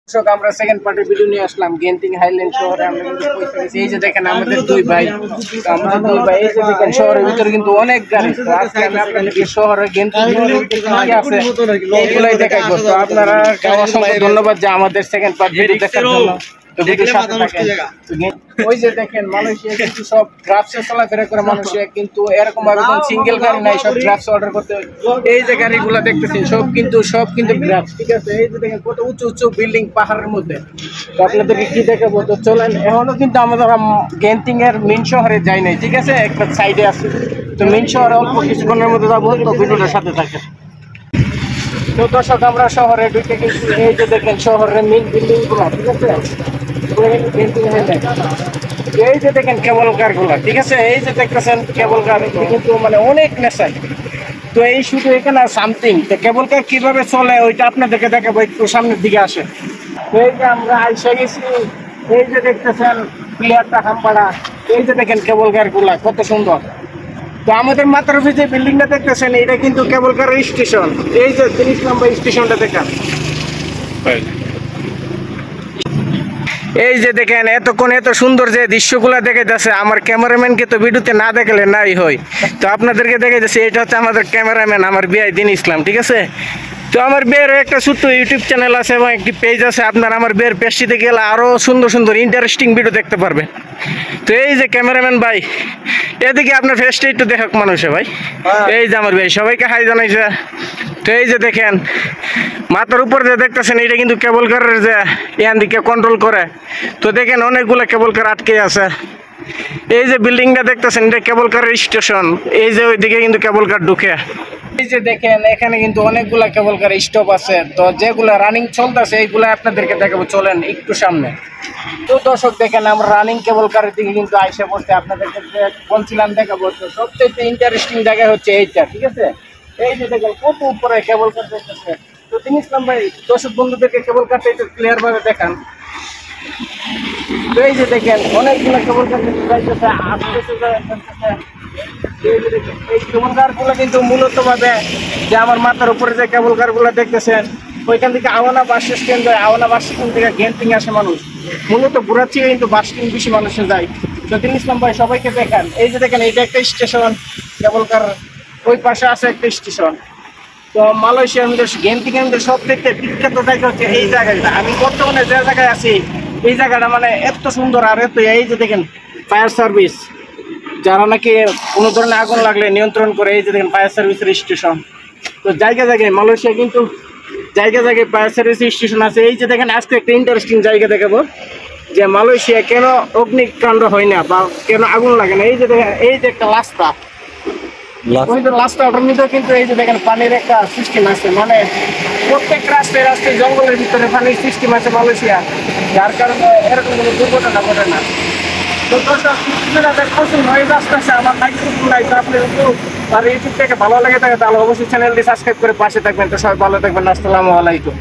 দর্শক আমরা সেকেন্ড পার্টের ভিডিও নিয়ে আসলাম গেন্টিং হাইল্যান্ড শহরে। আমরা কিন্তু এই যে দেখেন আমাদের দুই ভাই, আমাদের দুই ভাই এই যে দেখেন শহরের ভিতরে কিন্তু অনেক গাড়ি। তো আজকে আমি আপনাদেরকে শহরে গেন্টিং কি আছে এইগুলাই দেখাইবো। তো আপনারা অসংখ্য ধন্যবাদ যে আমাদের সেকেন্ড পার্ট ভিডিও দেখার জন্য। তো ভিডিওর সাথে থাকেন। ওই যে দেখেন মালয়েশিয়া কিন্তু সব ড্রাফটসে চলাফেরা করে, মালয়েশিয়া কিন্তু এরকম ভাবে কোন সিঙ্গেল গাড়ি নাই, সব ড্রাফটস অর্ডার করতে হয়। এই যে গাড়িগুলো দেখতেছেন সব কিন্তু ড্রাফটস, ঠিক আছে। এই যে দেখেন কত উঁচু উঁচু বিল্ডিং পাহাড়ের মধ্যে। তো আপনাদেরকে কি দেখাবো, তো চলেন। এখনো কিন্তু আমাদের গেন্টিং এর মেইন শহরে যাই নাই, ঠিক আছে, একটা সাইডে আছে। তো মেইন শহরে অল্প কিছুক্ষণের মধ্যে যাবো, তো ভিডিওটার সাথে থাকেন। তো দর্শক আমরা শহরে ঢুকে গেছি। এই যে দেখেন শহরের মেইন বিল্ডিং গুলো, ঠিক আছে। এই যে দেখেন কেবল কার গুলা, ঠিক আছে। এই যে দেখতেছেন কেবল কার কিন্তু মানে অনেক নেশায়। তো এই শুধু এখানে সামথিং তো কেবল কার কিভাবে চলে ওইটা আপনাদেরকে দেখাবো, একটু সামনের দিকে আসে। তো এই যে আমরা আইসা গেছি, এই যে দেখতেছেন প্লেয়ারটা হামপাড়া। এই যে দেখেন কেবল কার গুলা কত সুন্দর। তো আমাদের মাথার উপরে যে বিল্ডিংটা দেখতেছেন এটা কিন্তু কেবল কার স্টেশন। এই যে 30 নম্বর স্টেশনটা দেখেন। এই যে দেখেন এতক্ষণ এত সুন্দর যে দৃশ্যগুলো দেখাইতেছে, আমার ক্যামেরাম্যানকে তো ভিডিওতে না দেখালে নাই হয়। তো আপনাদেরকে দেখাইতেছে, এটা হচ্ছে আমাদের ক্যামেরাম্যান, আমার বিআই দিন ইসলাম, ঠিক আছে। তো আমার বিয়ের একটা ছোট্ট ইউটিউব চ্যানেল আছে এবং একটি পেজ আছে। আপনার আমার বিয়ের পেজটিতে গেলে আরও সুন্দর সুন্দর ইন্টারেস্টিং ভিডিও দেখতে পারবেন। তো এই যে ক্যামেরাম্যান ভাই, এদিকে আপনার ফেসটা একটু দেখাক মানুষে ভাই। এই যে আমার ভাই সবাইকে হাই জানাইছে। তো এই যে দেখেন মাথার উপর যে দেখতেছেন এটা কিন্তু কেবল কারের যে এখান দিকে কন্ট্রোল করে। তো দেখেন অনেকগুলো কেবল কার আটকে আছে। এই যে বিল্ডিংটা দেখতেছেন এটা কেবল কারের স্টেশন। এই যে ওইদিকে কিন্তু কেবল কার ঢুকে। এই যে দেখেন এখানে কিন্তু অনেকগুলা কেবল কার স্টপ আছে। তো যেগুলা রানিং চলতেছে এইগুলা আপনাদেরকে দেখাবো, চলেন একটু সামনে। তো দর্শক দেখেন আমরা রানিং কেবল কারের দিকে কিন্তু আইসা পড়তে আপনাদেরকে বলছিলাম দেখাবো। তো সবচেয়ে ইন্টারেস্টিং জায়গা হচ্ছে এইটা, ঠিক আছে। এই যে দেখেন কত উপরে কেবল কার দেখতেছে। তো দিন ইসলাম ভাই দর্শক বন্ধুদেরকে কেবল কারটা একটু ক্লিয়ার ভাবে দেখান। তো এই যে দেখেন অনেকগুলো কেবল কার যাইতেছে, আসতেছে। এই কেবল কারগুলো কিন্তু মূলত ভাবে যে আমার মাথার উপরে যে কেবল কারগুলো দেখতেছেন ওইখান থেকে আওয়ানা বাস স্ট্যান্ড যায়। আওয়ানা বাস স্ট্যান্ড থেকে গেন্টিং আসে মানুষ, মূলত ঘুরাচ্ছি কিন্তু বাস স্ট্যান্ড বেশি মানুষে যায়। তো দিন ইসলাম ভাই সবাইকে দেখান। এই যে দেখেন এইটা একটা স্টেশন কেবল কার, ওই পাশে আছে একটা স্টেশন। তো মালয়েশিয়ার মধ্যে গেন্টিং এর মধ্যে সব থেকে বিখ্যাত জায়গা হচ্ছে এই জায়গাটা। আমি বর্তমানে যে জায়গায় আছি এই জায়গাটা মানে এত সুন্দর আর এত। এই যে দেখেন ফায়ার সার্ভিস, যারা নাকি কোনো ধরনের আগুন লাগলে নিয়ন্ত্রণ করে। এই যে দেখেন ফায়ার সার্ভিসের স্টেশন। তো জায়গায় জায়গায় মালয়েশিয়া কিন্তু জায়গায় জায়গায় ফায়ার সার্ভিস স্টেশন আছে। এই যে দেখেন আজকে একটা ইন্টারেস্টিং জায়গা দেখাবো যে মালয়েশিয়া কেন অগ্নিকাণ্ড হয় না বা কেন আগুন লাগে না। এই যে দেখেন এই যে একটা রাস্তা, রাস্তাটার মধ্যে কিন্তু এই যে দেখেন পানির একটা সিস্টেম আছে। মানে প্রত্যেক রাস্তায় রাস্তায় জঙ্গলের ভিতরে পানির সিস্টেম আছে মালয়েশিয়া, যার কারণে এরকম কোনো দুর্ঘটনা ঘটে না। তো দর্শক পছন্দ হয়ে আসতেছে আমার মাইক্রোফোন নাই। তো আপনি আর ইউটিউব থেকে ভালো লেগে থাকে তাহলে অবশ্যই চ্যানেলটি সাবস্ক্রাইব করে পাশে থাকবেন। তো সবাই ভালো থাকবেন, আসসালামু আলাইকুম।